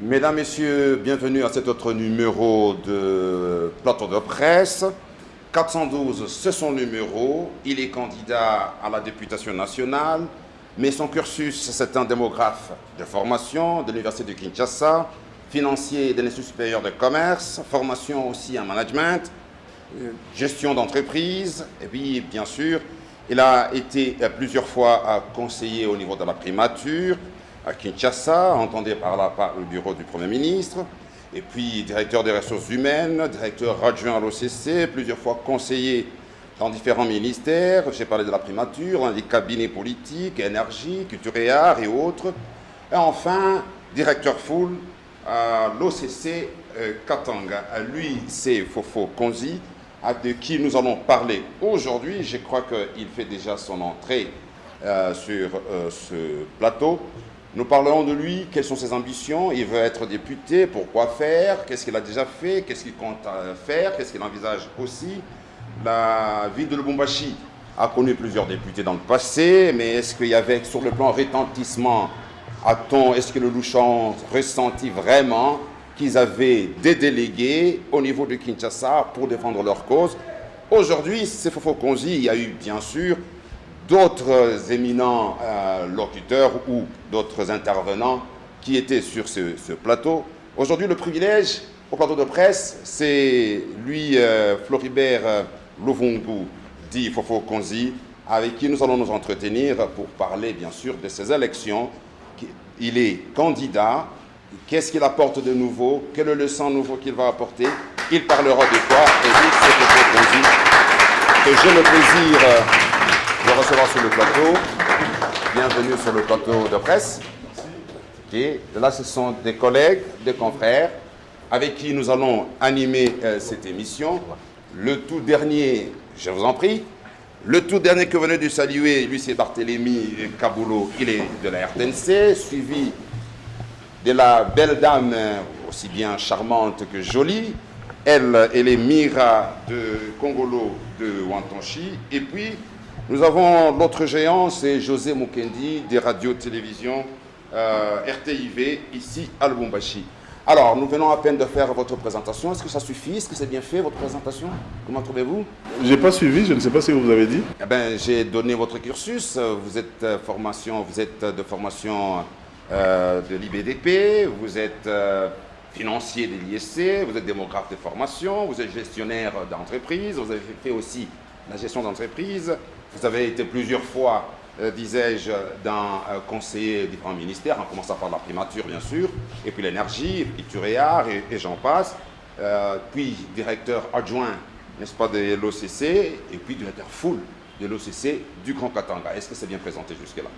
Mesdames, Messieurs, bienvenue à cet autre numéro de Plateau de presse. 412, c'est son numéro. Il est candidat à la députation nationale, mais son cursus, c'est un démographe de formation de l'Université de Kinshasa, financier de l'Institut supérieur de commerce, formation aussi en management, gestion d'entreprise, et puis bien sûr, il a été plusieurs fois conseiller au niveau de la primature à Kinshasa, entendez par là par le bureau du Premier ministre, et puis directeur des ressources humaines, directeur adjoint à l'OCC, plusieurs fois conseiller dans différents ministères. J'ai parlé de la primature, dans les cabinets politiques, énergie, culture et arts et autres. Et enfin, directeur full à l'OCC Katanga. Lui, c'est Fofo Konzi, de qui nous allons parler aujourd'hui. Je crois qu'il fait déjà son entrée sur ce plateau. Nous parlerons de lui, quelles sont ses ambitions, il veut être député, pourquoi faire, qu'est-ce qu'il a déjà fait, qu'est-ce qu'il compte faire, qu'est-ce qu'il envisage aussi. La ville de Lubumbashi a connu plusieurs députés dans le passé, mais est-ce qu'il y avait sur le plan retentissement, est-ce que le Luchon ressentit vraiment qu'ils avaient des délégués au niveau de Kinshasa pour défendre leur cause? Aujourd'hui, c'est Fofo Konzi, il y a eu bien sûr d'autres éminents locuteurs ou d'autres intervenants qui étaient sur ce plateau. Aujourd'hui, le privilège au plateau de presse, c'est lui, Floribert Lovungu, dit Fofo Konzi, avec qui nous allons nous entretenir pour parler bien sûr de ces élections. Il est candidat, qu'est-ce qu'il apporte de nouveau, quelle leçon nouveau qu'il va apporter, il parlera de quoi, et lui, c'est Fofo Konzi, que j'ai le plaisir de recevoir sur le plateau. Bienvenue sur le plateau de presse. Et là, ce sont des collègues, des confrères, avec qui nous allons animer cette émission. Le tout dernier, je vous en prie, le tout dernier que vous venez de saluer, lui, c'est Barthélémy Kaboulou, il est de la RTNC, suivi de la belle dame, aussi bien charmante que jolie. Elle est Mira de Kongolo de Wantonchi. Et puis, nous avons l'autre géant, c'est José Mukendi des radios-télévisions RTIV, ici à Lubumbashi. Alors, nous venons à peine de faire votre présentation. Est-ce que ça suffit? Est-ce que c'est bien fait, votre présentation? Comment trouvez-vous? Je n'ai pas suivi, je ne sais pas ce que vous avez dit. Eh bien, j'ai donné votre cursus. Vous êtes de formation de l'IBDP, vous êtes financier de l'ISC, vous êtes démographe de formation, vous êtes gestionnaire d'entreprise, vous avez fait aussi la gestion d'entreprise. Vous avez été plusieurs fois, disais-je, conseiller différents ministères, en commençant par la primature, bien sûr, et puis l'énergie, culture et arts, et j'en passe. Puis directeur adjoint, n'est-ce pas, de l'OCC, et puis directeur full de l'OCC du Grand Katanga. Est-ce que c'est bien présenté jusque-là?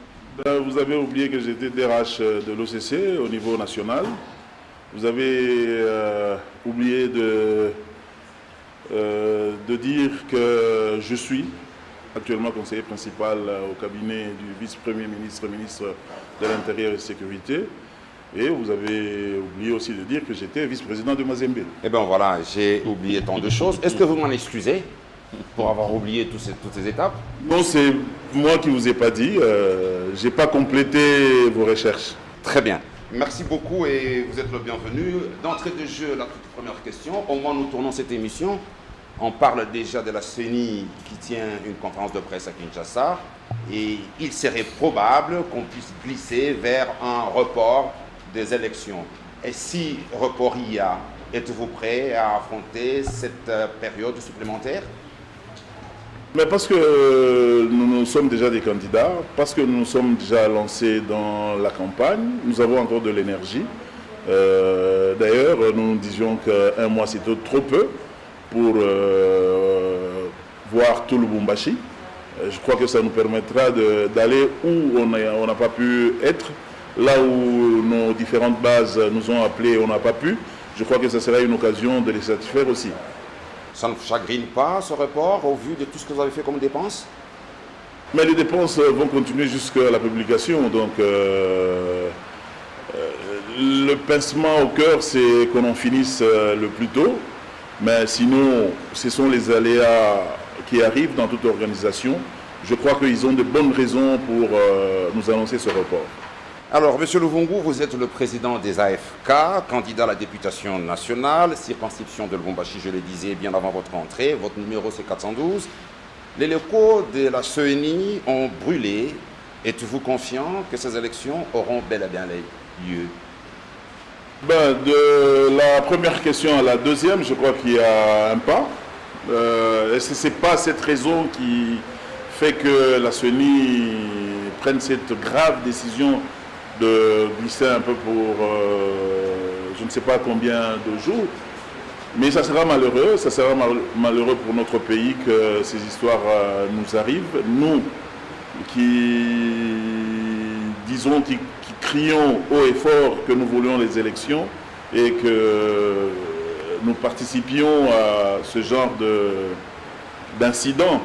Vous avez oublié que j'étais DRH de l'OCC au niveau national. Vous avez oublié de dire que je suis actuellement conseiller principal au cabinet du vice-premier ministre, ministre de l'Intérieur et de la Sécurité. Et vous avez oublié aussi de dire que j'étais vice-président de Mazembe. Eh bien voilà, j'ai oublié tant de choses. Est-ce que vous m'en excusez pour avoir oublié toutes ces étapes? Non, c'est moi qui ne vous ai pas dit. Je n'ai pas complété vos recherches. Très bien. Merci beaucoup et vous êtes le bienvenu. D'entrée de jeu, la toute première question. Au moment où nous tournons cette émission, on parle déjà de la CENI qui tient une conférence de presse à Kinshasa et il serait probable qu'on puisse glisser vers un report des élections. Et si report il y a, êtes-vous prêt à affronter cette période supplémentaire? Mais parce que nous sommes déjà des candidats, parce que nous sommes déjà lancés dans la campagne, nous avons encore de l'énergie. D'ailleurs, nous disions qu'un mois c'est trop peu pour voir tout le Lubumbashi. Je crois que ça nous permettra d'aller où on n'a pas pu être, là où nos différentes bases nous ont appelés, on n'a pas pu. Je crois que ça sera une occasion de les satisfaire aussi. Ça ne vous chagrine pas ce report au vu de tout ce que vous avez fait comme dépenses? Mais les dépenses vont continuer jusqu'à la publication. Donc le pincement au cœur, c'est qu'on en finisse le plus tôt. Mais sinon, ce sont les aléas qui arrivent dans toute organisation. Je crois qu'ils ont de bonnes raisons pour nous annoncer ce report. Alors, Monsieur Luvungu, vous êtes le président des AFK, candidat à la députation nationale, circonscription de Lubumbashi, je le disais bien avant votre entrée. Votre numéro, c'est 412. Les locaux de la CENI ont brûlé. Êtes-vous confiant que ces élections auront bel et bien lieu? De la première question à la deuxième, je crois qu'il y a un pas. Est-ce que ce n'est pas cette raison qui fait que la CENI prenne cette grave décision de glisser un peu pour je ne sais pas combien de jours? Mais ça sera malheureux pour notre pays que ces histoires nous arrivent. Nous qui disons, qui crions haut et fort que nous voulions les élections et que nous participions à ce genre d'incident.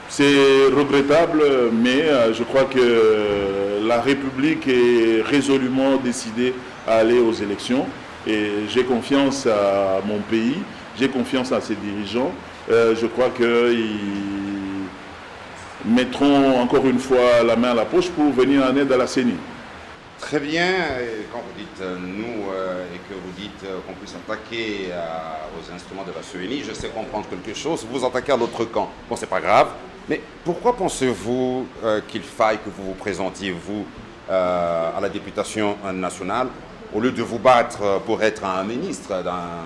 C'est regrettable, mais je crois que la République est résolument décidée à aller aux élections. Et j'ai confiance à mon pays, j'ai confiance à ses dirigeants. Je crois qu'ils mettront encore une fois la main à la poche pour venir en aide à la CENI. Très bien, et quand vous dites nous et que vous dites qu'on puisse attaquer aux instruments de la CENI, je sais comprendre quelque chose, vous attaquez à l'autre camp. Bon, c'est pas grave, mais pourquoi pensez-vous qu'il faille que vous vous présentiez, vous, à la députation nationale, au lieu de vous battre pour être un ministre dans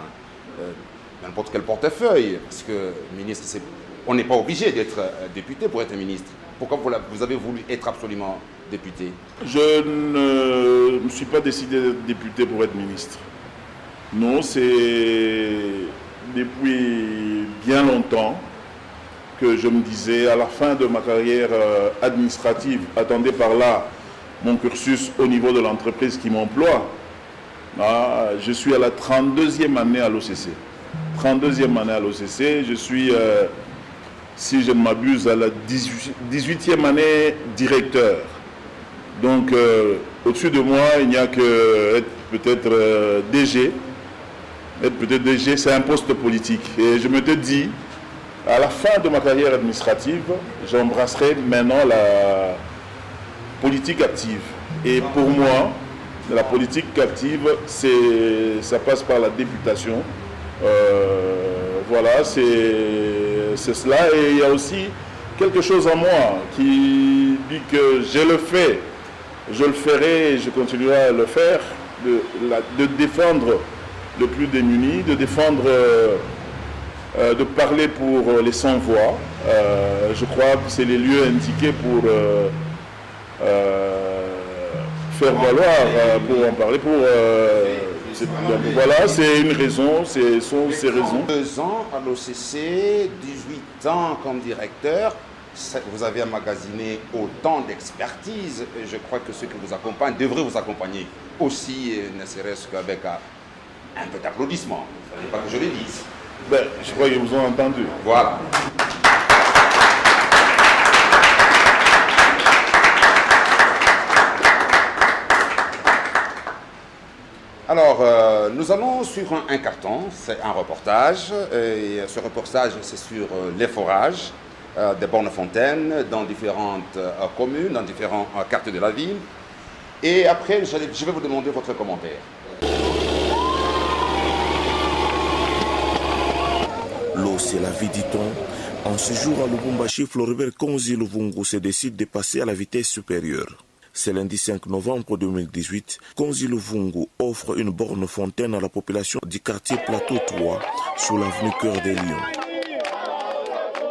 n'importe quel portefeuille? Parce que ministre, on n'est pas obligé d'être député pour être ministre. Pourquoi vous avez voulu être absolument député? Je ne me suis pas décidé d'être député pour être ministre. Non, c'est depuis bien longtemps que je me disais, à la fin de ma carrière administrative, attendez par là mon cursus au niveau de l'entreprise qui m'emploie. Je suis à la 32e année à l'OCC. 32e année à l'OCC, je suis, si je ne m'abuse, à la 18e année directeur. Donc, au-dessus de moi, il n'y a que être peut-être DG. Être peut-être DG, c'est un poste politique. Et je me dis, à la fin de ma carrière administrative, j'embrasserai maintenant la politique active. Et pour moi, la politique active, ça passe par la députation. Voilà, c'est cela. Et il y a aussi quelque chose en moi qui dit que je le fais. Je le ferai et je continuerai à le faire, de défendre le plus démuni, de défendre, de parler pour les sans-voix. Je crois que c'est les lieux indiqués pour faire valoir, pour en parler, donc voilà, c'est une raison, ce sont ces raisons. 2 ans à l'OCC, 18 ans comme directeur. Vous avez emmagasiné autant d'expertise, et je crois que ceux qui vous accompagnent devraient vous accompagner aussi, ne serait-ce qu'avec un peu d'applaudissement. Il ne fallait pas que je le dise. Je crois qu'ils vous ont entendu. Voilà. Alors, nous allons suivre un carton, c'est un reportage, et ce reportage c'est sur les forages des bornes fontaines dans différentes communes, dans différents quartiers de la ville. Et après, je vais vous demander votre commentaire. L'eau, c'est la vie, dit-on. En ce jour à Lubumbashi, Floribert Konzi Luvungu se décide de passer à la vitesse supérieure. Ce lundi 5 novembre 2018, Konzi Luvungu offre une borne fontaine à la population du quartier Plateau 3 sur l'avenue Cœur des Lions.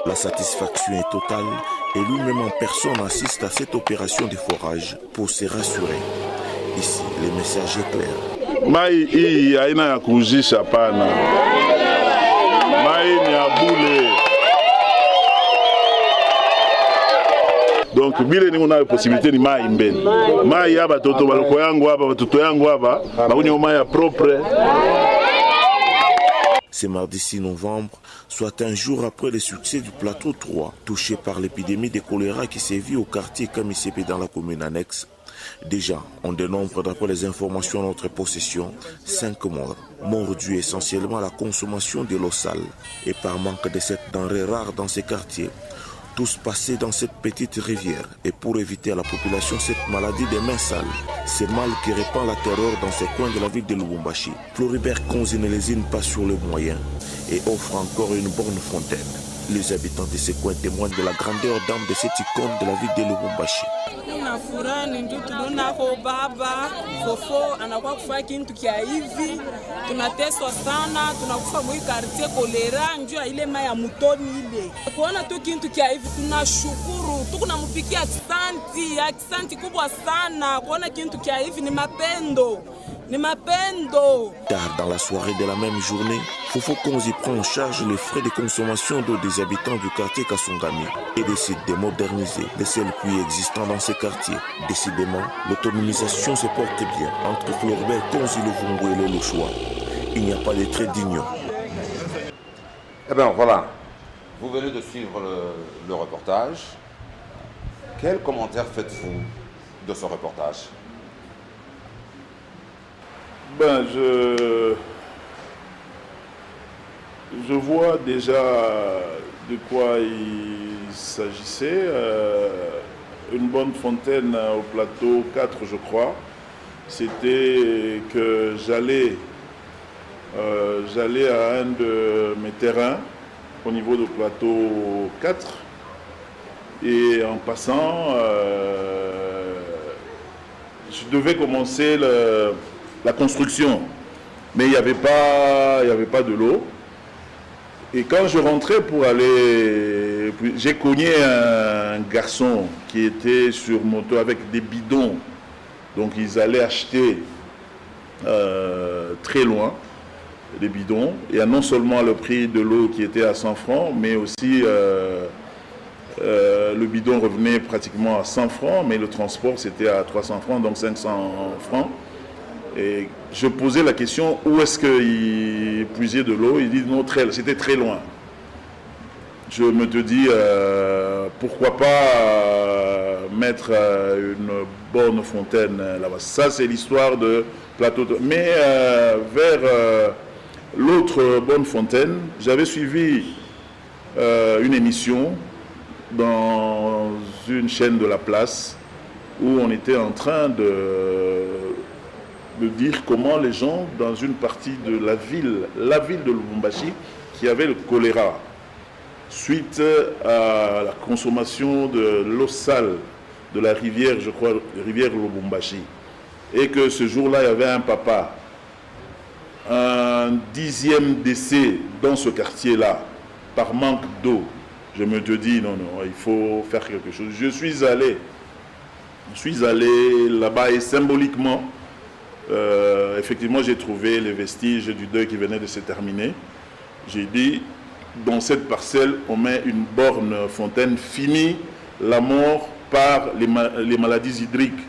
La satisfaction est totale et lui-même en personne assiste à cette opération de forage pour se rassurer. Ici, le message est clair. Mai hii haina ya kujisha pana. Mai ni ya bule. Donc bile ni una possibilité ni mai mbele. Mai ya batoto baloko yangu hapa, batoto yangu hapa, bakunywa mai ya propre. C'est mardi 6 novembre, soit un jour après le succès du plateau 3, touché par l'épidémie de choléra qui sévit au quartier Kamisepe dans la commune annexe. Déjà, on dénombre d'après les informations à notre possession, 5 morts dus essentiellement à la consommation de l'eau sale. Et par manque de cette denrée rare dans ces quartiers, tous passer dans cette petite rivière. Et pour éviter à la population cette maladie des mains sales, ce mal qui répand la terreur dans ces coins de la ville de Lubumbashi, Floribert Konzi ne lésine pas sur le moyen et offre encore une bonne fontaine. Les habitants de ces coins témoignent de la grandeur d'âme de cette icône de la ville de Lubumbashi. Tunafurahi ndio tulionako baba fofo anakuwa kufanya kitu kia hivi, tunateswa sana, tunakufa mwi quartier kolera njoo ile mai ya mutoni ile. Kuona tu kitu kia hivi tunashukuru, tukunampikia aksanti kubwa sana. Kuona kitu kia hivi ni mapendo. Tard dans la soirée de la même journée, Fofo Konzi prend en charge les frais de consommation d'eau des habitants du quartier Kasungami et décide de moderniser les seuls puits existants dans ces quartiers. Décidément, l'autonomisation se porte bien entre Floribert Konzi Luvungu et le Lochoa. Il n'y a pas de trait d'union. Eh bien voilà, vous venez de suivre le reportage. Quel commentaire faites-vous de ce reportage? Ben, je vois déjà de quoi il s'agissait. Une bonne fontaine au plateau 4, je crois. C'était que j'allais à un de mes terrains au niveau du plateau 4 et en passant, je devais commencer la construction, mais il n'y avait pas de l'eau. Et quand je rentrais pour aller, j'ai cogné un garçon qui était sur moto avec des bidons. Donc ils allaient acheter très loin des bidons. Il y a non seulement le prix de l'eau qui était à 100 francs, mais aussi le bidon revenait pratiquement à 100 francs, mais le transport c'était à 300 francs, donc 500 francs. Et je posais la question, où est-ce qu'il puisait de l'eau? Il dit non, c'était très loin. Je me dis, pourquoi pas mettre une bonne fontaine là-bas. Ça, c'est l'histoire de Plateau. Mais vers l'autre bonne fontaine, j'avais suivi une émission dans une chaîne de la place où on était en train de dire comment les gens dans une partie de la ville de Lubumbashi, qui avait le choléra, suite à la consommation de l'eau sale de la rivière, je crois, rivière Lubumbashi, et que ce jour-là, il y avait un papa, un 10e décès dans ce quartier-là, par manque d'eau. Je me dis, non, il faut faire quelque chose. Je suis allé là-bas et symboliquement, effectivement, j'ai trouvé les vestiges du deuil qui venait de se terminer. J'ai dit, dans cette parcelle, on met une borne fontaine, fini la mort par les maladies hydriques.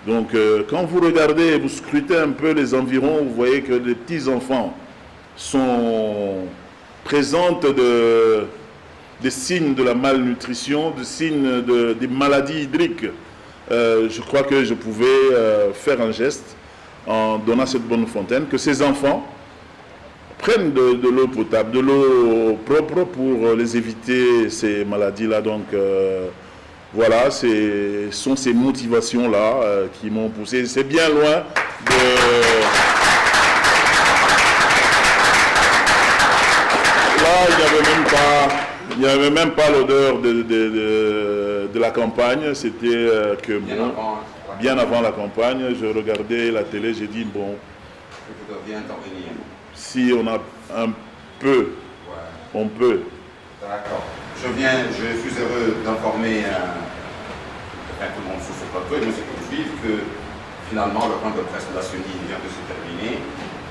Donc, quand vous regardez, vous scrutez un peu les environs, vous voyez que les petits-enfants sont présents des signes de la malnutrition, des signes des maladies hydriques. Je crois que je pouvais faire un geste en donnant cette bonne fontaine, que ces enfants prennent de l'eau potable, de l'eau propre pour les éviter ces maladies-là. Donc voilà, ce sont ces motivations-là qui m'ont poussé. C'est bien loin de... Là, il n'y avait même pas l'odeur de la campagne. C'était que bon, bien avant la campagne, je regardais la télé, j'ai dit bon, si on a un peu, on peut. D'accord. Je suis heureux d'informer tout le monde sur ce plateau et nous qui suivent que finalement le point de presse de la CENI vient de se terminer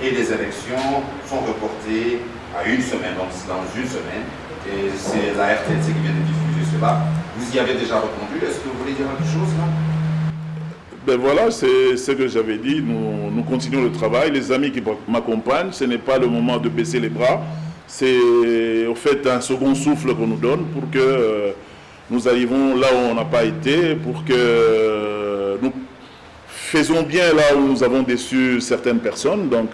et les élections sont reportées à une semaine, donc dans une semaine. Et c'est la RTNC qui vient de diffuser cela. Vous y avez déjà répondu. Est-ce que vous voulez dire quelque chose là? Ben voilà, c'est ce que j'avais dit. Nous continuons le travail. Les amis qui m'accompagnent, ce n'est pas le moment de baisser les bras. C'est au fait un second souffle qu'on nous donne pour que nous arrivons là où on n'a pas été, pour que nous faisons bien là où nous avons déçu certaines personnes. Donc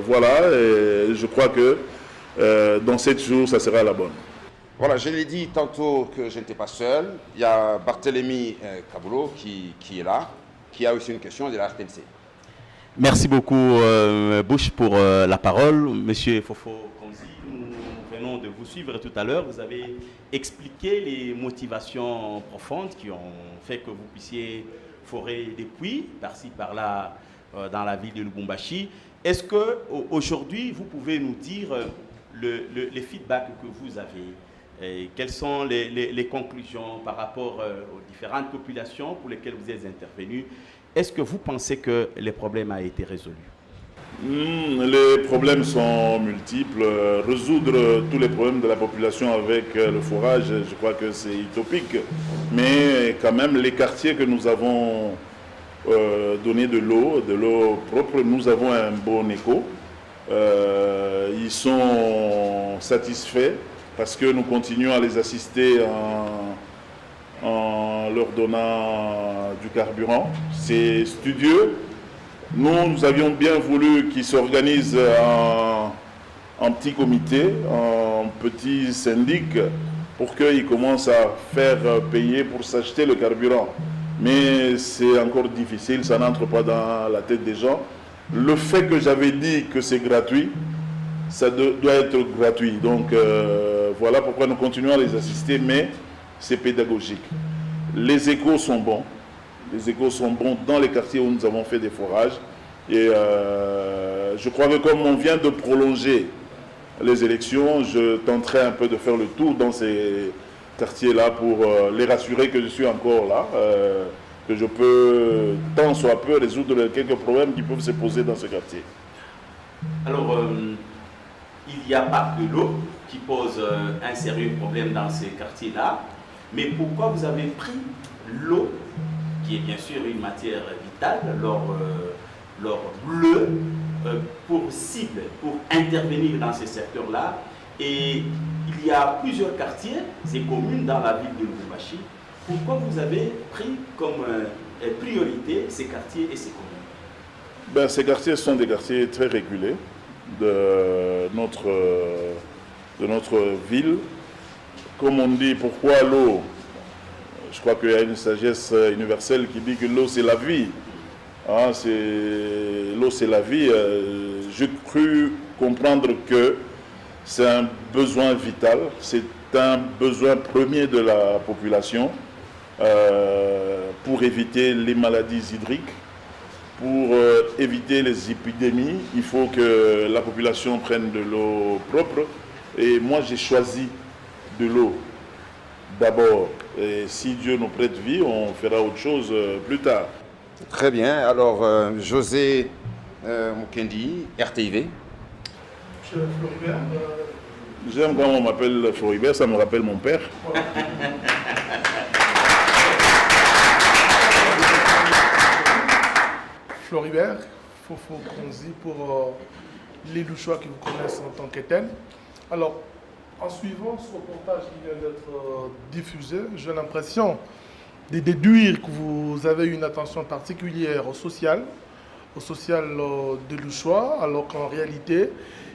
voilà, et je crois que dans 7 jours, ça sera la bonne. Voilà, je l'ai dit tantôt que je n'étais pas seul. Il y a Barthélemy Kaboulou qui est là, qui a aussi une question de la RTNC. Merci beaucoup, Bush, pour la parole. Monsieur Fofo Konzi, nous venons de vous suivre tout à l'heure. Vous avez expliqué les motivations profondes qui ont fait que vous puissiez forer des puits par-ci, par-là, dans la ville de Lubumbashi. Est-ce qu'aujourd'hui, vous pouvez nous dire les feedbacks que vous avez? Et quelles sont les conclusions par rapport aux différentes populations pour lesquelles vous êtes intervenus? Est-ce que vous pensez que les problèmes ont été résolus? Les problèmes sont multiples. Résoudre tous les problèmes de la population avec le forage, je crois que c'est utopique. Mais quand même, les quartiers que nous avons donné de l'eau propre, nous avons un bon écho. Ils sont satisfaits parce que nous continuons à les assister en leur donnant du carburant. C'est studieux. Nous avions bien voulu qu'ils s'organisent en petit comité, en petit syndic, pour qu'ils commencent à faire payer pour s'acheter le carburant. Mais c'est encore difficile, ça n'entre pas dans la tête des gens. Le fait que j'avais dit que c'est gratuit, ça doit être gratuit. Donc voilà pourquoi nous continuons à les assister, mais c'est pédagogique. Les échos sont bons. Les échos sont bons dans les quartiers où nous avons fait des forages. Et je crois que comme on vient de prolonger les élections, je tenterai un peu de faire le tour dans ces quartiers-là pour les rassurer que je suis encore là, que je peux, tant soit peu, résoudre quelques problèmes qui peuvent se poser dans ce quartier. Alors, il n'y a pas que l'eau qui pose un sérieux problème dans ces quartiers-là, mais pourquoi vous avez pris l'eau, qui est bien sûr une matière vitale, l'or bleu, pour cible, pour intervenir dans ces secteurs-là? Et il y a plusieurs quartiers, ces communes dans la ville de Lubumbashi. Pourquoi vous avez pris comme priorité ces quartiers et ces communes? Ces quartiers sont des quartiers très reculés de notre ville. Comme on dit, pourquoi l'eau? Je crois qu'il y a une sagesse universelle qui dit que l'eau c'est la vie. Hein, l'eau c'est la vie. J'ai cru comprendre que c'est un besoin vital, c'est un besoin premier de la population pour éviter les maladies hydriques, pour éviter les épidémies. Il faut que la population prenne de l'eau propre. Et moi j'ai choisi de l'eau d'abord. Et si Dieu nous prête vie, on fera autre chose plus tard. Très bien. Alors, José Mukendi, RTIV. J'aime quand on m'appelle Floribert, ça me rappelle mon père. Floribert, Fofo Konzi pour les Louchois qui vous connaissent en tant qu'Éten. Alors, en suivant ce reportage qui vient d'être diffusé, j'ai l'impression de déduire que vous avez une attention particulière au social de Louchois, alors qu'en réalité,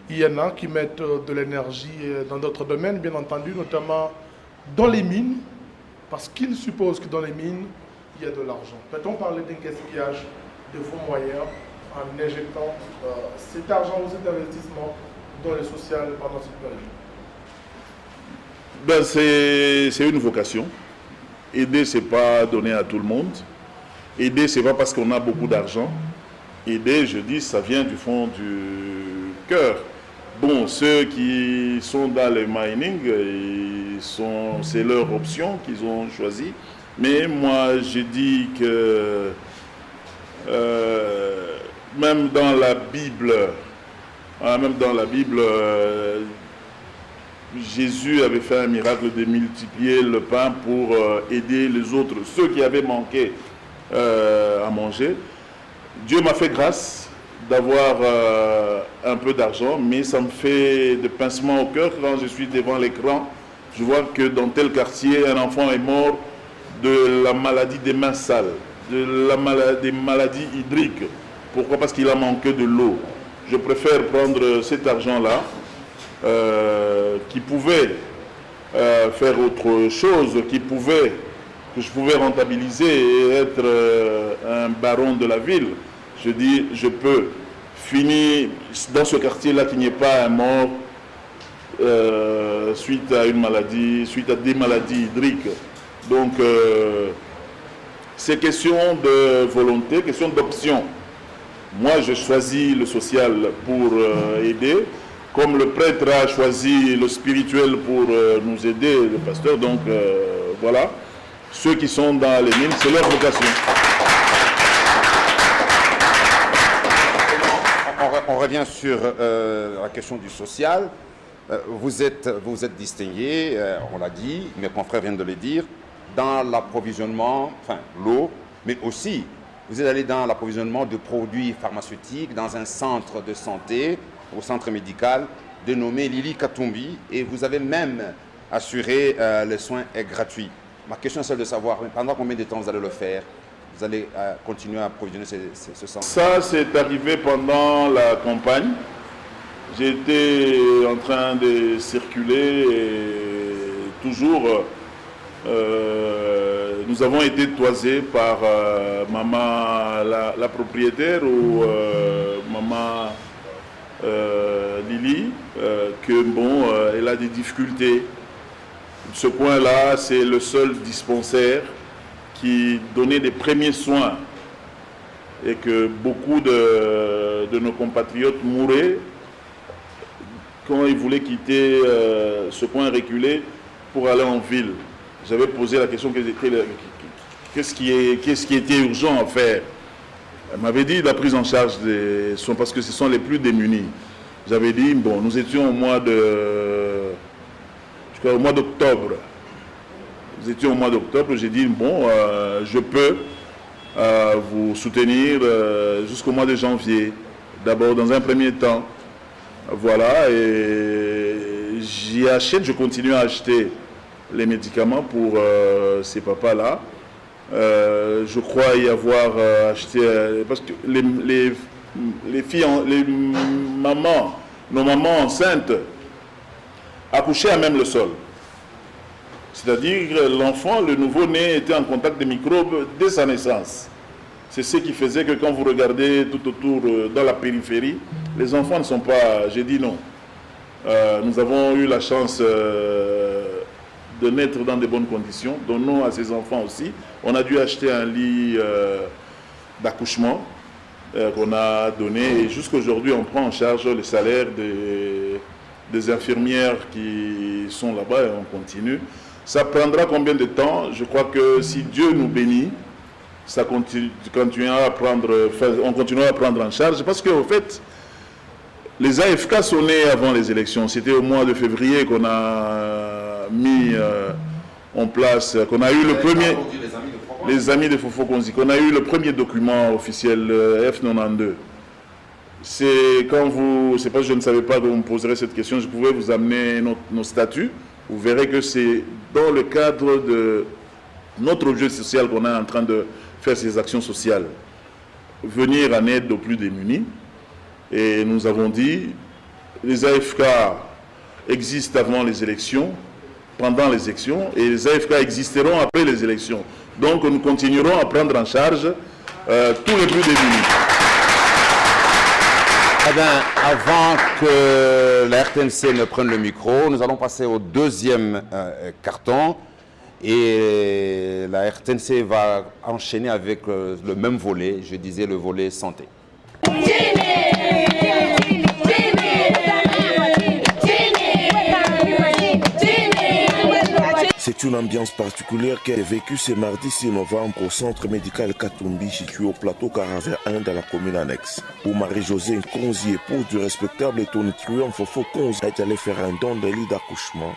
il y en a qui mettent de l'énergie dans d'autres domaines, bien entendu, notamment dans les mines, parce qu'ils supposent que dans les mines, il y a de l'argent. Peut-on parler d'un gaspillage de vos moyens en injectant cet argent ou cet investissement dans le social pendant cette période? C'est une vocation. Aider, ce n'est pas donner à tout le monde. Aider, ce n'est pas parce qu'on a beaucoup d'argent. Aider, je dis, ça vient du fond du cœur. Bon, ceux qui sont dans le mining, c'est leur option qu'ils ont choisie. Mais moi, je dis que même dans la Bible, Jésus avait fait un miracle de multiplier le pain pour aider les autres, ceux qui avaient manqué à manger. Dieu m'a fait grâce d'avoir un peu d'argent, mais ça me fait des pincements au cœur quand je suis devant l'écran. Je vois que dans tel quartier, un enfant est mort de la maladie des mains sales, des maladies hydriques. Pourquoi? Parce qu'il a manqué de l'eau. Je préfère prendre cet argent-là qui pouvait faire autre chose que je pouvais rentabiliser et être un baron de la ville. Je dis, je peux finir dans ce quartier-là qu'il n'y ait pas un mort suite à une maladie, suite à des maladies hydriques. Donc, c'est question de volonté, question d'option. Moi, je choisis le social pour aider, comme le prêtre a choisi le spirituel pour nous aider, le pasteur. Donc, voilà, ceux qui sont dans les mines, c'est leur vocation. On revient sur la question du social. Vous êtes distingué, on l'a dit, mes confrères viennent de le dire, dans l'approvisionnement, enfin l'eau, mais aussi vous êtes allé dans l'approvisionnement de produits pharmaceutiques dans un centre de santé, au centre médical, dénommé Lili Katumbi, et vous avez même assuré les soins gratuits. Ma question est celle de savoir, pendant combien de temps vous allez le faire? Vous allez continuer à approvisionner ce centre? Ça, c'est arrivé pendant la campagne. J'étais en train de circuler et toujours, nous avons été toisés par maman, la propriétaire, ou maman Lili, que bon, elle a des difficultés. Ce coin-là, c'est le seul dispensaire qui donnait des premiers soins et que beaucoup de nos compatriotes mouraient quand ils voulaient quitter ce coin reculé pour aller en ville. J'avais posé la question, qu'est-ce qui était urgent à faire? Elle m'avait dit la prise en charge des soins parce que ce sont les plus démunis. J'avais dit, bon, nous étions au mois d'octobre. Nous étions au mois d'octobre, j'ai dit, bon, je peux vous soutenir jusqu'au mois de janvier. D'abord, dans un premier temps. Voilà, et je continue à acheter les médicaments pour ces papas-là. Je crois y avoir acheté, parce que les filles, nos mamans enceintes, accouchaient à même le sol. C'est-à-dire l'enfant, le nouveau-né, était en contact des microbes dès sa naissance. C'est ce qui faisait que quand vous regardez tout autour dans la périphérie, les enfants ne sont pas... J'ai dit non. Nous avons eu la chance de naître dans de bonnes conditions. Donnons à ces enfants aussi. On a dû acheter un lit d'accouchement qu'on a donné. Et jusqu'aujourd'hui, on prend en charge le salaire des infirmières qui sont là-bas et on continue. Ça prendra combien de temps? Je crois que si Dieu nous bénit, on continuera à prendre en charge. Parce qu'en fait, les AFK sont nés avant les élections. C'était au mois de février qu'on a mis en place, qu'on a eu le premier... Les amis de Fofo Konzi, qu'on a eu le premier document officiel, F92. C'est quand vous... C'est pas, je ne savais pas que vous me poserez cette question, je pouvais vous amener nos statuts. Vous verrez que c'est dans le cadre de notre objet social qu'on est en train de faire ces actions sociales. Venir en aide aux plus démunis. Et nous avons dit, les AFK existent avant les élections, pendant les élections, et les AFK existeront après les élections. Donc nous continuerons à prendre en charge tous les plus démunis. Eh bien, avant que la RTNC ne prenne le micro, nous allons passer au deuxième carton. Et la RTNC va enchaîner avec le même volet, je disais le volet santé. C'est une ambiance particulière qui a vécu ce mardi 6 novembre au centre médical Katumbi situé au plateau Caravelle 1 dans la commune annexe, où Marie-Josée Konzi, épouse du respectable et tonitruant Fofo Konzi, est allée faire un don de lit d'accouchement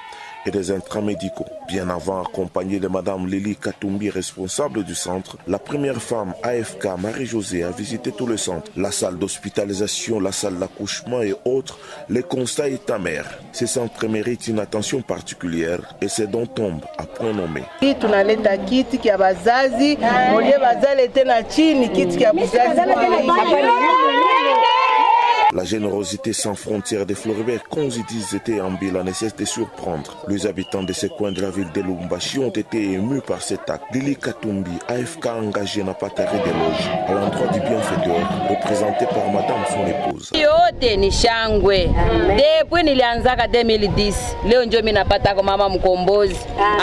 et des intrants médicaux. Bien avant, accompagnée de Madame Lili Katumbi, responsable du centre, la première femme AFK Marie-Josée a visité tout le centre, la salle d'hospitalisation, la salle d'accouchement et autres. Les constats est amer. Ces centres méritent une attention particulière et ces dons tombent à point nommé. Tunaleta kiti kia bazazi, molie bazali tena chini kiti kia bazazi. La générosité sans frontières des Floribert Konzi disent était en bilan ne cesse de surprendre. Les habitants de ce coin de la ville de Lubumbashi ont été émus par cet acte. Lili Katumbi, AFK engagé n'a pas taré d'éloge à l'endroit du bienfaiteur, représenté par madame son épouse. Yote ni shangwe. Depuis nilianzaka 2010. Leo ndio mimi napata kwa mama mkombozi.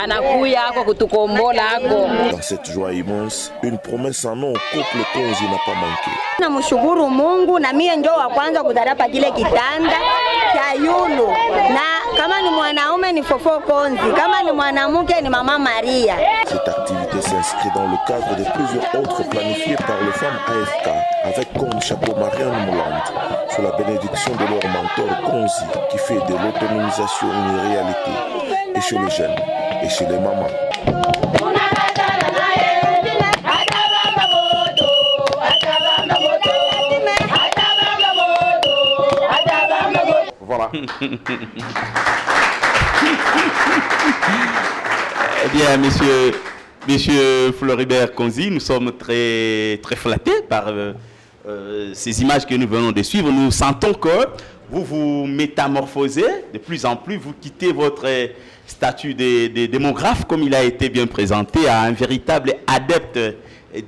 Anakuya hako kutukombola hako. Dans cette joie immense, une promesse en nom au couple Konzi n'a pas manqué. Namshukuru Mungu na mie ndio wa kwanza kudarapa kile kitanda cha yulu, na kama ni mwanaume ni Fofo Konzi, kama ni mwanamke ni Mama Maria. Cette activité s'inscrit dans le cadre de plusieurs autres planifiées par les femmes AFK, avec comme chapeau Marianne Moulande, sous la bénédiction de leur mentor Konzi, qui fait de l'autonomisation une réalité, et chez les jeunes, et chez les mamans. Voilà. Eh bien, monsieur Floribert Konzi, nous sommes très flattés par ces images que nous venons de suivre. Nous sentons que vous vous métamorphosez de plus en plus, vous quittez votre statut de démographe, comme il a été bien présenté, à un véritable adepte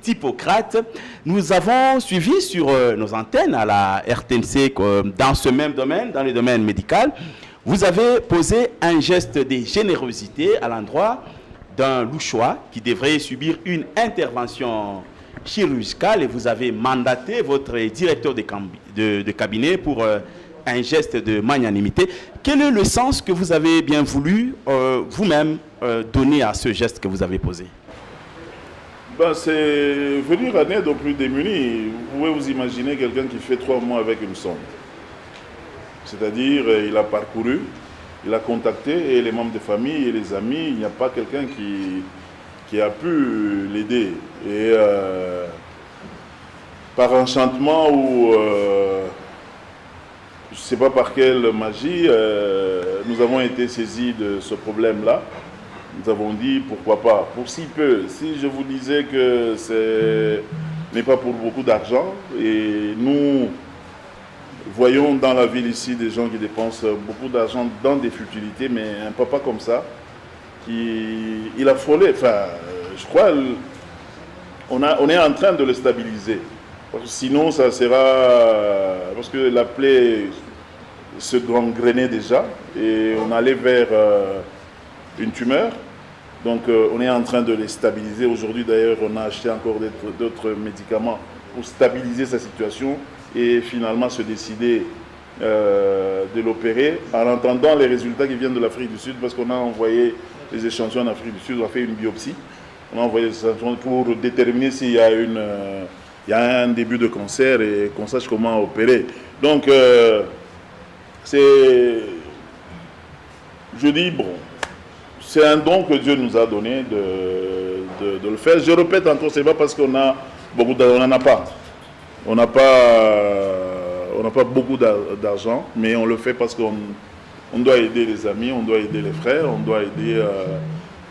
d'Hippocrate. Nous avons suivi sur nos antennes à la RTNC dans ce même domaine, dans le domaine médical, vous avez posé un geste de générosité à l'endroit d'un louchois qui devrait subir une intervention chirurgicale et vous avez mandaté votre directeur de cabinet pour un geste de magnanimité. Quel est le sens que vous avez bien voulu vous-même donner à ce geste que vous avez posé? C'est venir en aide aux plus démunis. Vous pouvez vous imaginer quelqu'un qui fait 3 mois avec une sonde. C'est-à-dire, il a parcouru, il a contacté et les membres de famille et les amis, il n'y a pas quelqu'un qui a pu l'aider. Et par enchantement ou je ne sais pas par quelle magie, nous avons été saisis de ce problème-là. Nous avons dit pourquoi pas, pour si peu. Si je vous disais que ce n'est pas pour beaucoup d'argent, et nous voyons dans la ville ici des gens qui dépensent beaucoup d'argent dans des futilités, mais un papa comme ça, il a frôlé, enfin, je crois, on est en train de le stabiliser. Parce que sinon, ça sera, parce que la plaie se gangrenait déjà, et on allait vers une tumeur. Donc on est en train de les stabiliser. Aujourd'hui d'ailleurs on a acheté encore d'autres médicaments pour stabiliser sa situation et finalement se décider de l'opérer en entendant les résultats qui viennent de l'Afrique du Sud, parce qu'on a envoyé les échantillons en Afrique du Sud, on a fait une biopsie, on a envoyé les échantillons pour déterminer s'il y a un début de cancer et qu'on sache comment opérer. Donc je dis bon, c'est un don que Dieu nous a donné de le faire. Je répète encore, ce n'est pas parce qu'on a beaucoup d'argent, on n'en a pas. On n'a pas beaucoup d'argent, mais on le fait parce qu'on doit aider les amis, on doit aider les frères, on doit aider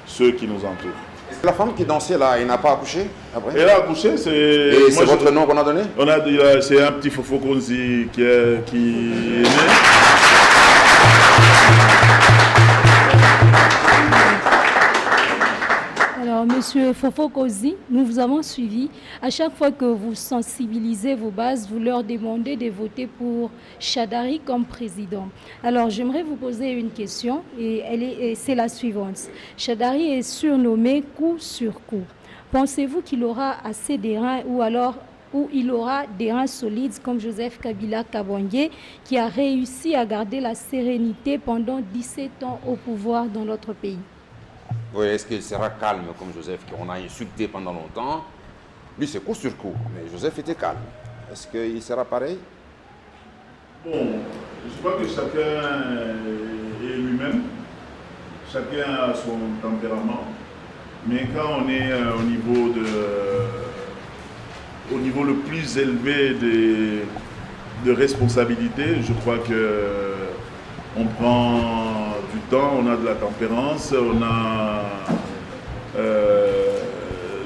ceux qui nous entourent. La femme qui dansait là, elle n'a pas accouché après? Elle a accouché, c'est... Et c'est votre nom qu'on a donné? C'est un petit Fofo Konzi qui est né. Alors, Monsieur Fofo Konzi, nous vous avons suivi. À chaque fois que vous sensibilisez vos bases, vous leur demandez de voter pour Chadari comme président. Alors, j'aimerais vous poser une question et c'est la suivante. Chadari est surnommé coup sur coup. Pensez-vous qu'il aura assez de reins ou il aura des reins solides comme Joseph Kabila Kabangé qui a réussi à garder la sérénité pendant 17 ans au pouvoir dans notre pays? Oui, est-ce qu'il sera calme comme Joseph, qu'on a insulté pendant longtemps? Lui, c'est coup sur coup, mais Joseph était calme. Est-ce qu'il sera pareil? Bon, je crois que chacun est lui-même, chacun a son tempérament, mais quand on est au niveau le plus élevé de responsabilité, je crois qu'on prend du temps, on a de la tempérance, on a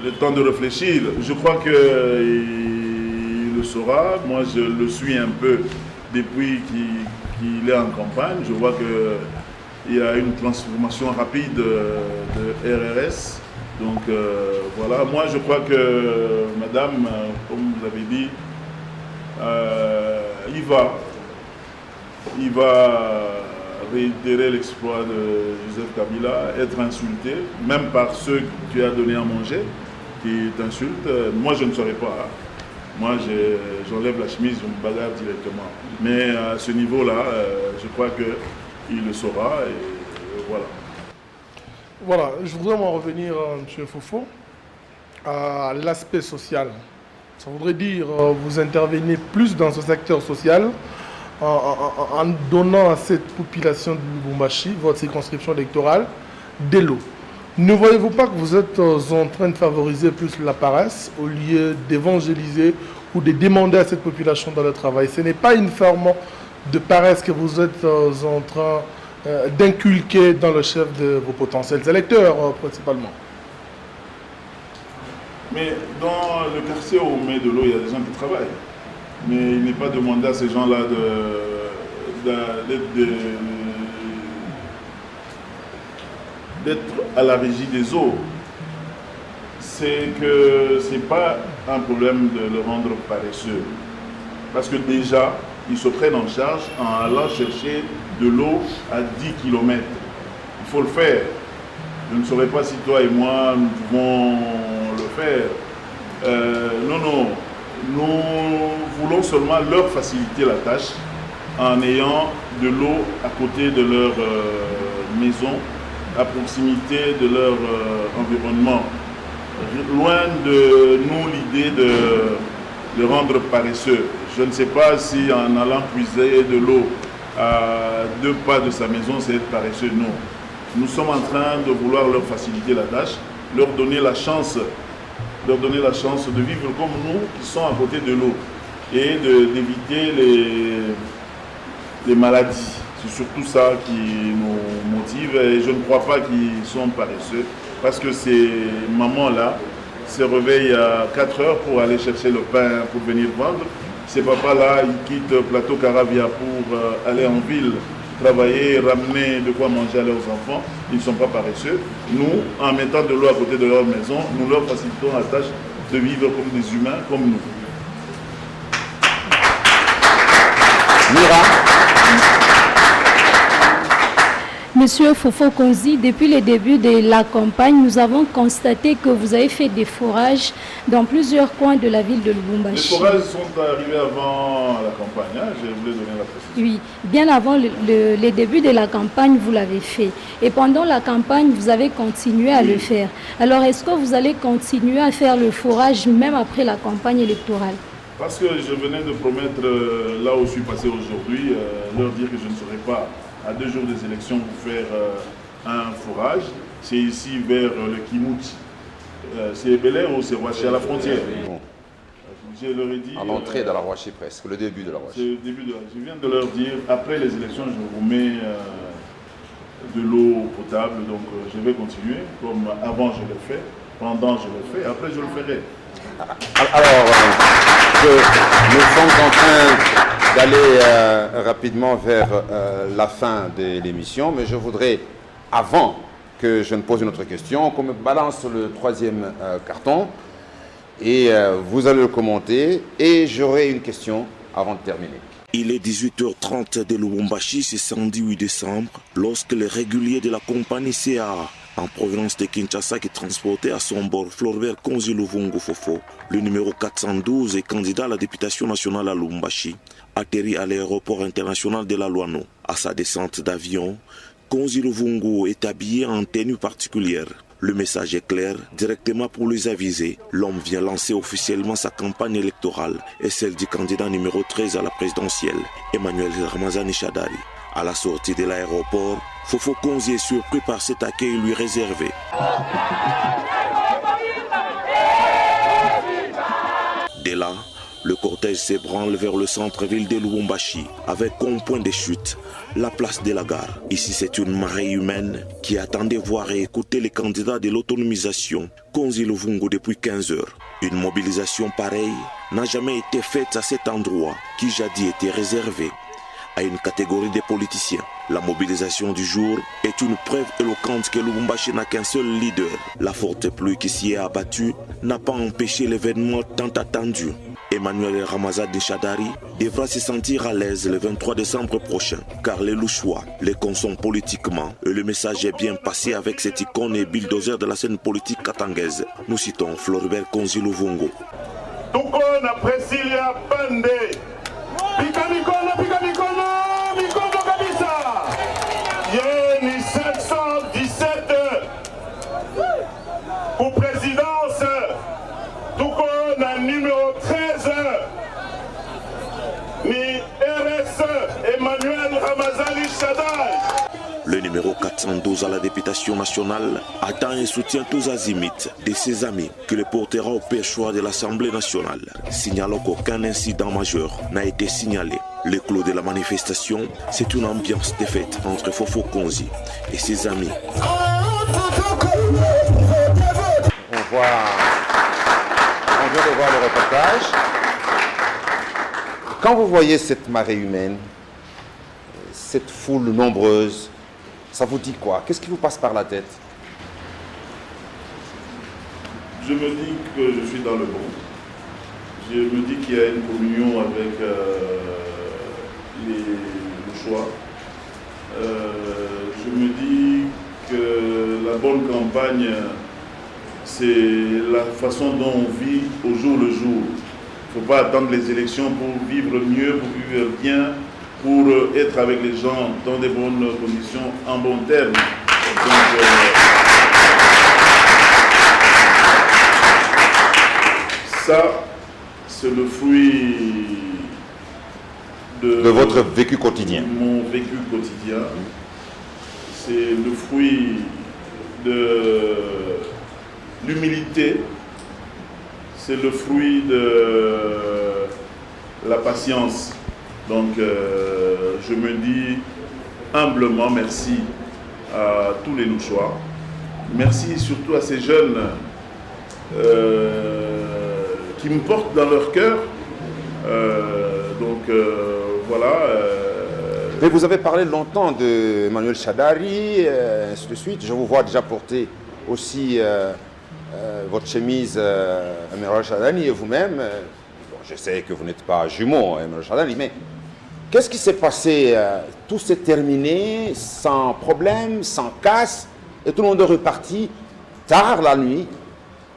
le temps de réfléchir. Je crois qu'il le saura. Moi, je le suis un peu depuis qu'il est en campagne. Je vois qu'il y a une transformation rapide de RRS. Donc voilà, moi je crois que madame, comme vous avez dit, il va réitérer l'exploit de Joseph Kabila, être insulté, même par ceux que tu as donné à manger, qui t'insultent. Moi je ne saurais pas. Hein. Moi j'enlève la chemise, je me bagarre directement. Mais à ce niveau-là, je crois qu'il le saura et voilà. Voilà, je voudrais m'en revenir, M. Fofo, à l'aspect social. Ça voudrait dire, vous intervenez plus dans ce secteur social en donnant à cette population de Lubumbashi, votre circonscription électorale, de l'eau. Ne voyez-vous pas que vous êtes en train de favoriser plus la paresse au lieu d'évangéliser ou de demander à cette population dans le travail? Ce n'est pas une forme de paresse que vous êtes en train d'inculquer dans le chef de vos potentiels électeurs, principalement. Mais dans le quartier où on met de l'eau, il y a des gens qui travaillent. Mais il n'est pas demandé à ces gens-là d'être à la régie des eaux. C'est que ce n'est pas un problème de le rendre paresseux. Parce que déjà, ils se prennent en charge en allant chercher de l'eau à 10 km. Il faut le faire. Je ne saurais pas si toi et moi, nous pouvons le faire. Non. Nous voulons seulement leur faciliter la tâche en ayant de l'eau à côté de leur maison, à proximité de leur environnement. Loin de nous l'idée de rendre paresseux. Je ne sais pas si en allant puiser de l'eau à 2 pas de sa maison, c'est être paresseux. Non. Nous sommes en train de vouloir leur faciliter la tâche, leur donner la chance de vivre comme nous qui sommes à côté de l'eau et d'éviter les maladies. C'est surtout ça qui nous motive et je ne crois pas qu'ils sont paresseux parce que ces mamans-là se réveillent à 4 heures pour aller chercher le pain pour venir vendre. Ces papas-là, ils quittent Plateau Caravia pour aller en ville travailler, ramener de quoi manger à leurs enfants. Ils ne sont pas paresseux. Nous, en mettant de l'eau à côté de leur maison, nous leur facilitons la tâche de vivre comme des humains, comme nous. Mira. Monsieur Fofo Konzi, depuis le début de la campagne, nous avons constaté que vous avez fait des forages dans plusieurs coins de la ville de Lubumbashi. Les forages sont arrivés avant la campagne, hein? Je voulais donner la précision. Oui, bien avant le début de la campagne, vous l'avez fait. Et pendant la campagne, vous avez continué à le faire. Alors, est-ce que vous allez continuer à faire le forage même après la campagne électorale? Parce que je venais de promettre, là où je suis passé aujourd'hui, leur dire que je ne serai pas à 2 jours des élections pour faire un forage. C'est ici vers le Kimouti. C'est Bel Air ou c'est Roaché à la frontière? Bon. Je leur ai dit, à l'entrée de la Roaché presque, le début de la Roaché. C'est le début de la Roaché. Je viens de leur dire, après les élections, je vous mets de l'eau potable. Donc je vais continuer, comme avant je le fais, pendant je le fais, après je le ferai. Alors, nous sommes en train d'aller rapidement vers la fin de l'émission, mais je voudrais, avant que je ne pose une autre question, qu'on me balance le 3e carton, et vous allez le commenter, et j'aurai une question avant de terminer. Il est 18h30 de Lubumbashi, ce samedi 8 décembre, lorsque les réguliers de la compagnie CA en provenance de Kinshasa qui transportait à son bord Floribert Konzi Luvungu Fofo, le numéro 412 et candidat à la députation nationale à Lubumbashi, atterrit à l'aéroport international de la Luano. À sa descente d'avion, Konzi Luvungu est habillé en tenue particulière. Le message est clair, directement pour les aviser. L'homme vient lancer officiellement sa campagne électorale et celle du candidat numéro 13 à la présidentielle, Emmanuel Ramazani Shadari. À la sortie de l'aéroport, Fofo Konzi est surpris par cet accueil lui réservé. Dès là, le cortège s'ébranle vers le centre-ville de Lubumbashi, avec comme point de chute la place de la gare. Ici, c'est une marée humaine qui attendait voir et écouter les candidats de l'autonomisation, Konzi Luvungu, depuis 15 heures. Une mobilisation pareille n'a jamais été faite à cet endroit qui jadis était réservé à une catégorie de politiciens. La mobilisation du jour est une preuve éloquente que Lubumbashi n'a qu'un seul leader. La forte pluie qui s'y est abattue n'a pas empêché l'événement tant attendu. Emmanuel Ramazani Shadari devra se sentir à l'aise le 23 décembre prochain, car les Louchois les consomment politiquement et le message est bien passé avec cette icône et bulldozer de la scène politique katangaise. Nous citons Floribert Konzi Luvungu. Tukona Presilia Pande. Pika mikono kabisa. Yeni 517 pour présidence. Tukona numéro 13. Ni RS Emmanuel Ramazani Shadari. Le numéro 412 à la députation nationale attend et soutient tous azimuts de ses amis qui le portera au perchoir de l'Assemblée nationale. Signalons qu'aucun incident majeur n'a été signalé. Le clos de la manifestation, c'est une ambiance de fête entre Fofo Konzi et ses amis. On vient de voir le reportage. Quand vous voyez cette marée humaine, cette foule nombreuse, ça vous dit quoi? Qu'est-ce qui vous passe par la tête? Je me dis que je suis dans le bon. Je me dis qu'il y a une communion avec le choix. Je me dis que la bonne campagne, c'est la façon dont on vit au jour le jour. Il ne faut pas attendre les élections pour vivre mieux, pour vivre bien, pour être avec les gens dans des bonnes conditions, en bon terme. Donc, ça, c'est le fruit de votre vécu quotidien. Mon vécu quotidien. C'est le fruit de l'humilité. C'est le fruit de la patience. Donc, je me dis humblement merci à tous les Louchois. Merci surtout à ces jeunes qui me portent dans leur cœur. Voilà. Mais vous avez parlé longtemps d'Emmanuel Shadari, ainsi de suite. Je vous vois déjà porter aussi votre chemise Emmanuel Shadari et vous-même. Bon, je sais que vous n'êtes pas jumeau, Emmanuel Shadari, mais qu'est-ce qui s'est passé? Tout s'est terminé sans problème, sans casse, et tout le monde est reparti tard la nuit.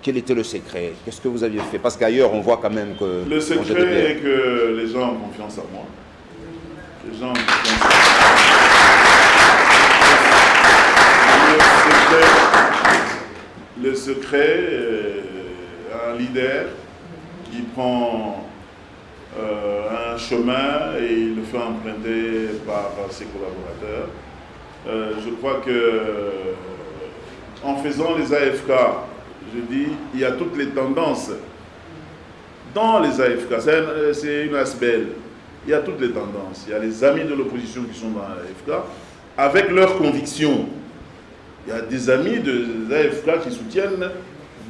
Quel était le secret? Qu'est-ce que vous aviez fait? Parce qu'ailleurs, on voit quand même que... Le secret est que les gens ont confiance en moi. Les gens ont confiance en moi. Le secret, un leader qui prend un chemin et il le fait emprunter par ses collaborateurs. Je crois que en faisant les AFK, je dis, il y a toutes les tendances dans les AFK, c'est une ASBL, il y a toutes les tendances. Il y a les amis de l'opposition qui sont dans l'AFK avec leurs convictions. Il y a des amis de l'AFK qui soutiennent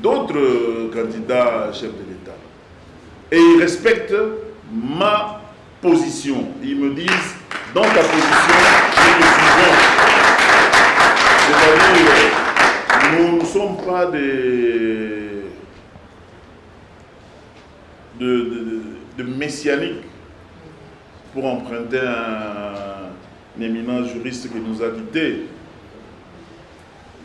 d'autres candidats chefs de l'État. Et ils respectent ma position. Ils me disent, dans ta position, je te suivrai. C'est-à-dire, nous ne sommes pas de messianiques pour emprunter un éminent juriste qui nous a quittés.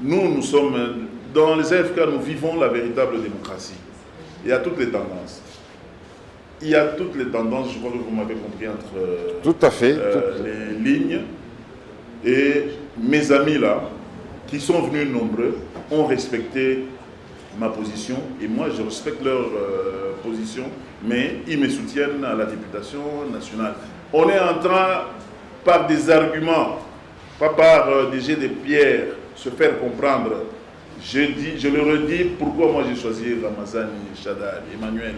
Nous sommes, dans les AFK, nous vivons la véritable démocratie. Il y a toutes les tendances. Il y a toutes les tendances, je crois que vous m'avez compris, entre tout à fait, les lignes. Et mes amis là, qui sont venus nombreux, ont respecté ma position. Et moi, je respecte leur position, mais ils me soutiennent à la députation nationale. On est en train, par des arguments, pas par des jets de pierre, se faire comprendre. Je le redis, pourquoi moi j'ai choisi Ramazani Shadari, Emmanuel.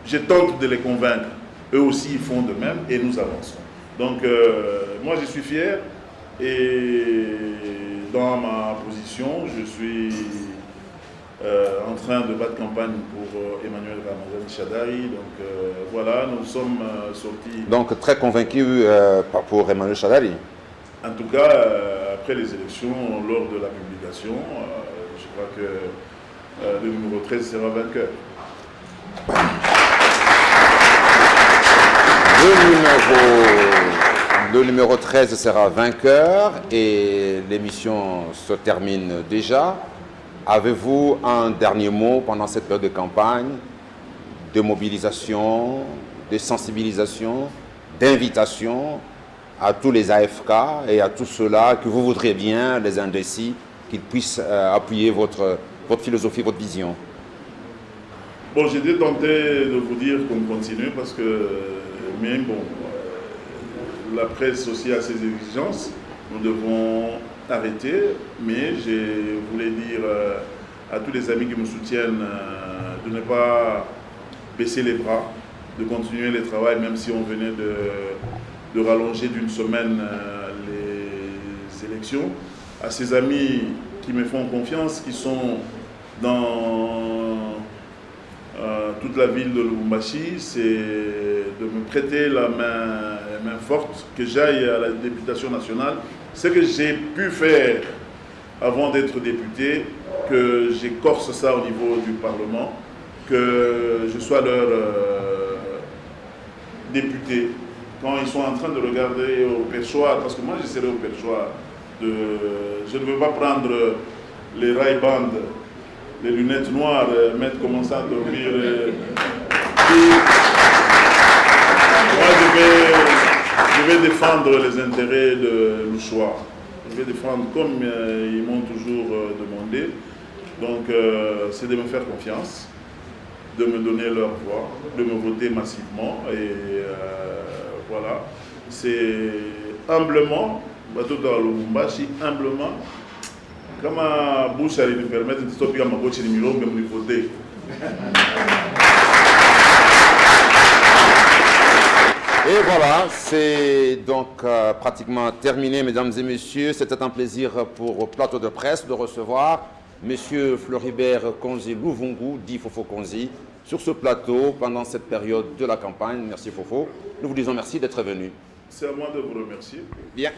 Je tente de les convaincre. Eux aussi, ils font de même et nous avançons. Donc, moi, je suis fier et dans ma position, je suis en train de battre campagne pour Emmanuel Ramazan Shadari. Donc voilà, nous sommes sortis... Donc très convaincus pour Emmanuel Shadari. En tout cas, après les élections, lors de la publication, je crois que le numéro 13 sera vainqueur. Le numéro 13 sera vainqueur et l'émission se termine déjà. Avez-vous un dernier mot pendant cette période de campagne, de mobilisation, de sensibilisation, d'invitation à tous les AFK et à tous ceux-là que vous voudriez bien, les indécis, qu'ils puissent appuyer votre philosophie, votre vision? Bon, j'étais tenté de vous dire qu'on continue parce que, mais bon, la presse aussi a ses exigences. Nous devons arrêter, mais je voulais dire à tous les amis qui me soutiennent de ne pas baisser les bras, de continuer le travail, même si on venait de rallonger d'une semaine les élections. À ces amis qui me font confiance, qui sont dans toute la ville de Lubumbashi, c'est de me prêter la main forte, que j'aille à la députation nationale. Ce que j'ai pu faire avant d'être député, que j'écorce ça au niveau du Parlement, que je sois leur député. Quand ils sont en train de regarder au perchoir, parce que moi je serai au perchoir, je ne veux pas prendre les Ray-Ban, les lunettes noires, mettre commencer à dormir. Moi je vais défendre les intérêts de Louchois. Je vais défendre comme ils m'ont toujours demandé. Donc c'est de me faire confiance, de me donner leur voix, de me voter massivement. Et voilà, c'est humblement, bateau dans Lubumbashi, humblement, comme ma bouche allait me permettre de stopper ma bouche et de me voter. Et voilà, c'est donc pratiquement terminé, mesdames et messieurs. C'était un plaisir pour Plateau de Presse de recevoir Monsieur Floribert Konzi Luvungu, dit Fofo Konzi, sur ce plateau pendant cette période de la campagne. Merci Fofo. Nous vous disons merci d'être venu. C'est à moi de vous remercier. Bien.